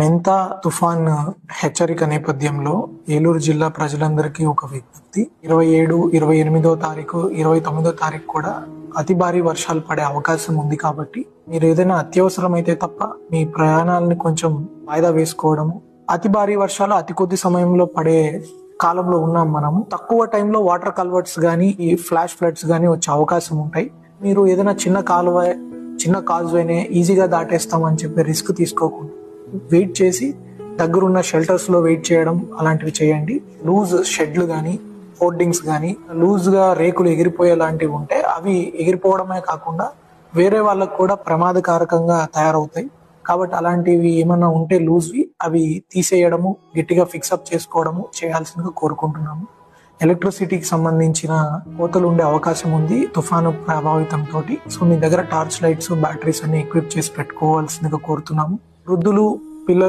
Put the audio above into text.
మెంతా తుఫాన్ హెచ్చరిక నేపథ్యంలో ఏలూరు జిల్లా ప్రజలందరికీ ఒక విజ్ఞప్తి. 27, 28వ తారీఖు, 29వ తారీఖు కూడా అతి భారీ వర్షాలు పడే అవకాశం ఉంది. కాబట్టి మీరు ఏదైనా అత్యవసరమైతే తప్ప మీ ప్రయాణాలని కొంచెం వాయిదా వేసుకోవడము. అతి భారీ వర్షాలు అతి కొద్ది సమయంలో పడే కాలంలో ఉన్నాం మనము. తక్కువ టైంలో వాటర్ కల్వర్ట్స్ కానీ ఈ ఫ్లాష్ ఫ్లడ్స్ కానీ వచ్చే అవకాశం ఉంటాయి. మీరు ఏదైనా చిన్న కాజ్వేనే ఈజీగా దాటేస్తామని చెప్పి రిస్క్ తీసుకోకుండా వెయిట్ చేసి దగ్గరున్న షెల్టర్స్ లో వెయిట్ చేయడం అలాంటివి చేయండి. లూజ్ షెడ్లు కానీ హోర్డింగ్స్ కానీ లూజ్ గా రేకులు ఎగిరిపోయే లాంటివి ఉంటే అవి ఎగిరిపోవడమే కాకుండా వేరే వాళ్ళకు కూడా ప్రమాదకారకంగా తయారవుతాయి. కాబట్టి అలాంటివి ఏమన్నా ఉంటే లూజ్వి అవి తీసేయడము, గట్టిగా ఫిక్సప్ చేసుకోవడము చేయాల్సిందిగా కోరుకుంటున్నాము. ఎలక్ట్రిసిటీకి సంబంధించిన కోతలు ఉండే అవకాశం ఉంది తుఫాను ప్రభావితం తోటి. సో మీ దగ్గర టార్చ్ లైట్స్, బ్యాటరీస్ అన్ని ఎక్విప్ చేసి పెట్టుకోవాల్సిందిగా కోరుతున్నాము. వృద్ధులు,